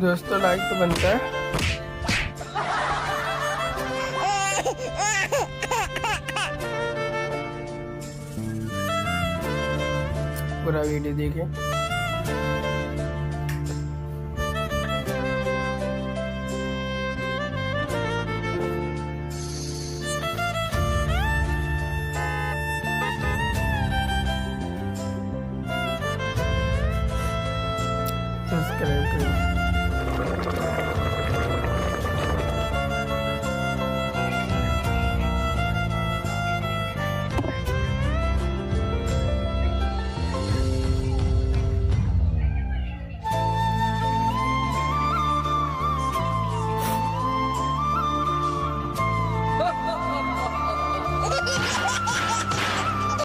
दोस्तों लाइक तो बनता है। पूरा वीडियो देखें। सब्सक्राइब करें।